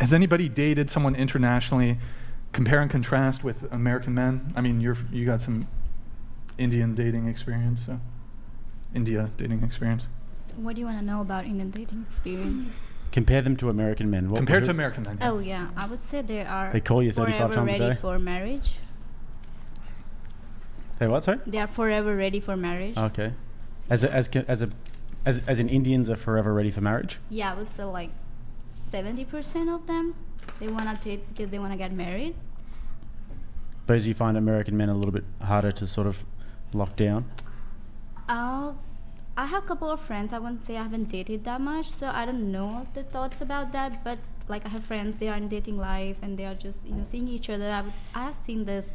Has anybody dated someone internationally? Compare and contrast with American men. I mean, you got some Indian dating experience, so India dating experience. So what do you want to know about Indian dating experience? Compare them to American men. Compared to American men. Yeah. Oh yeah, I would say they are. They call you 35 forever times a ready day? for marriage. Hey, what? Sorry. They are forever ready for marriage. Okay. As in Indians are forever ready for marriage. Yeah, I would say like 70% of them, they want to date because they want to get married. But as you find American men a little bit harder to sort of lock down. I have a couple of friends. I wouldn't say I haven't dated that much, so I don't know the thoughts about that. But like I have friends, they are in dating life and they are just seeing each other. I have seen this.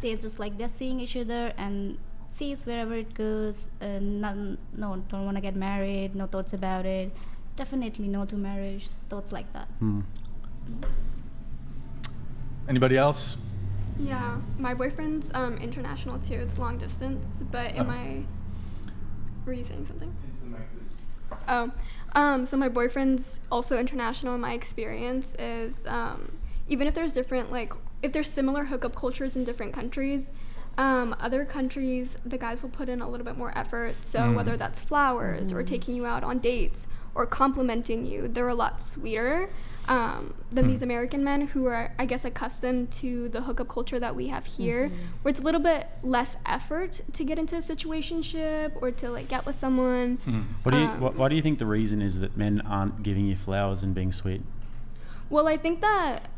They're just like they're seeing each other and sees wherever it goes. Don't want to get married. No thoughts about it. Definitely no to marriage. Thoughts like that. Anybody else? Yeah, my boyfriend's international too. It's long distance, but were you saying something? So my boyfriend's also international. My experience is even if there's different, if there's similar hookup cultures in different countries, other countries, the guys will put in a little bit more effort. So whether that's flowers or taking you out on dates or complimenting you, they're a lot sweeter than these American men who are, I guess, accustomed to the hookup culture that we have here, where it's a little bit less effort to get into a situationship or to get with someone. Why do you think the reason is that men aren't giving you flowers and being sweet? Well, I think that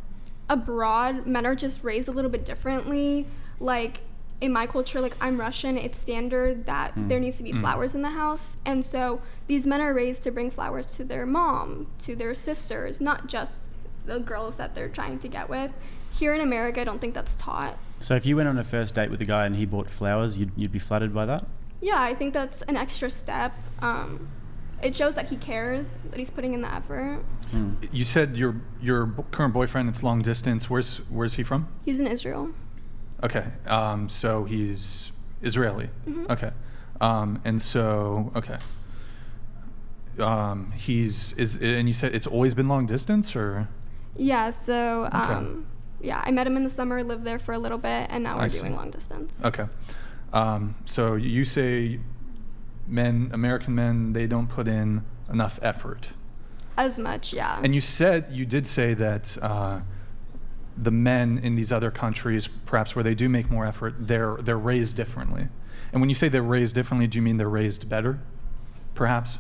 abroad, men are just raised a little bit differently. In my culture, I'm Russian, it's standard that there needs to be flowers in the house. And so these men are raised to bring flowers to their mom, to their sisters, not just the girls that they're trying to get with. Here in America, I don't think that's taught. So if you went on a first date with a guy and he bought flowers, you'd be flattered by that? Yeah, I think that's an extra step. It shows that he cares, that he's putting in the effort. You said your current boyfriend, it's long distance. Where's he from? He's in Israel. Okay, so he's Israeli. Okay, and so and you said it's always been long distance, or? Yeah. So yeah, I met him in the summer, lived there for a little bit, and now we're doing long distance. Okay, so you say American men, they don't put in enough effort. As much, yeah. And you did say that. The men in these other countries, perhaps where they do make more effort, they're raised differently. And when you say they're raised differently, do you mean they're raised better, perhaps?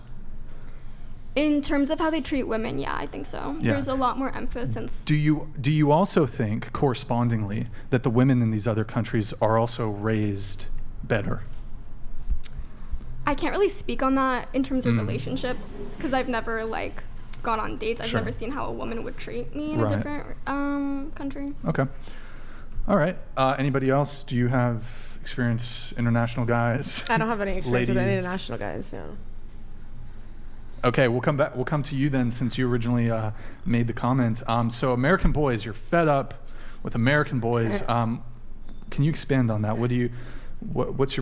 In terms of how they treat women, yeah, I think so. Yeah. There's a lot more emphasis. Do you also think, correspondingly, that the women in these other countries are also raised better? I can't really speak on that in terms of relationships because I've never gone on dates. I've never seen how a woman would treat me in a different country. Okay. All right. Anybody else? Do you have experience international guys? I don't have any experience with any international guys. Yeah. Okay, we'll come back. We'll come to you then, since you originally made the comment. So American boys, you're fed up with American boys. Can you expand on that? What's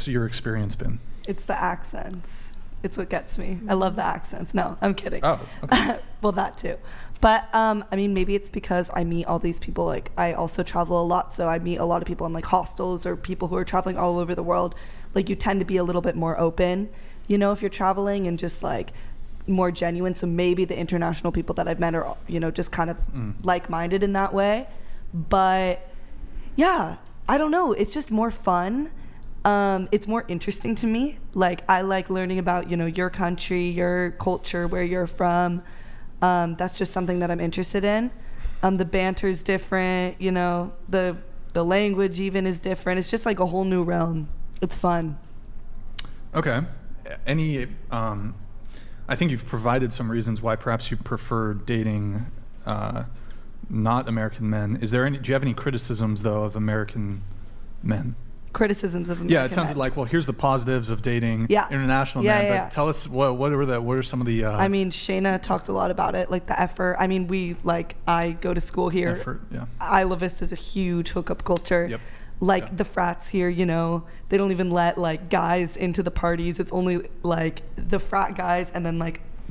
your experience been? It's the accents. It's what gets me. I love the accents. No, I'm kidding. Oh, okay. Well, that too. But maybe it's because I meet all these people. I also travel a lot, so I meet a lot of people in hostels or people who are traveling all over the world. You tend to be a little bit more open, if you're traveling, and just more genuine. So maybe the international people that I've met are, just kind of like-minded in that way. But yeah, I don't know. It's just more fun. It's more interesting to me. I like learning about, your country, your culture, where you're from. That's just something that I'm interested in. The banter's different, the language even is different. It's just a whole new realm. It's fun. Okay. I think you've provided some reasons why perhaps you prefer dating not American men. Do you have any criticisms, though, of American men? Criticisms of American it sounded men. Here's the positives of dating international men. But tell us, what are some of the... Shayna talked a lot about it, the effort. I go to school here. Effort, yeah. Isla Vista's a huge hookup culture. Yep. The frats here, they don't even let guys into the parties. It's only the frat guys and then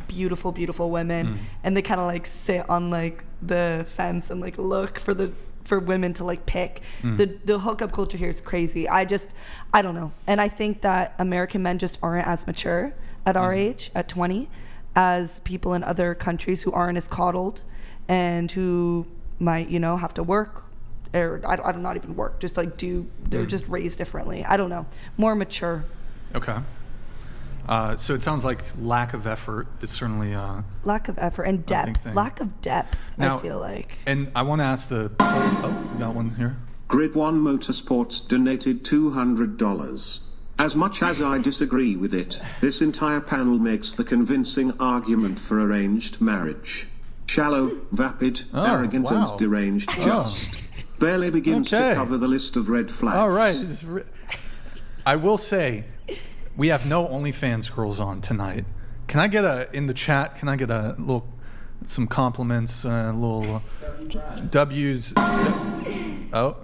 beautiful, beautiful women, and they kind of like sit on like the fence and like look for women to like pick. The hookup culture here is crazy. I don't know. And I think that American men just aren't as mature at our age, at 20, as people in other countries who aren't as coddled and who might, you know, have to work, or I don't not even work, just like they're just raised differently. I don't know. More mature. Okay. So it sounds like lack of effort is certainly Lack of effort and big depth. thing. Lack of depth, Now- I feel like. And I want to ask we got one here. Grid One Motorsports donated $200. As much as I disagree with it, this entire panel makes the convincing argument for arranged marriage. Shallow, vapid, arrogant, wow. and deranged just. Barely begins Okay. to cover the list of red flags. All right. I will say, we have no OnlyFans girls on tonight. Can I get in the chat, can I get some compliments, little W's? Oh.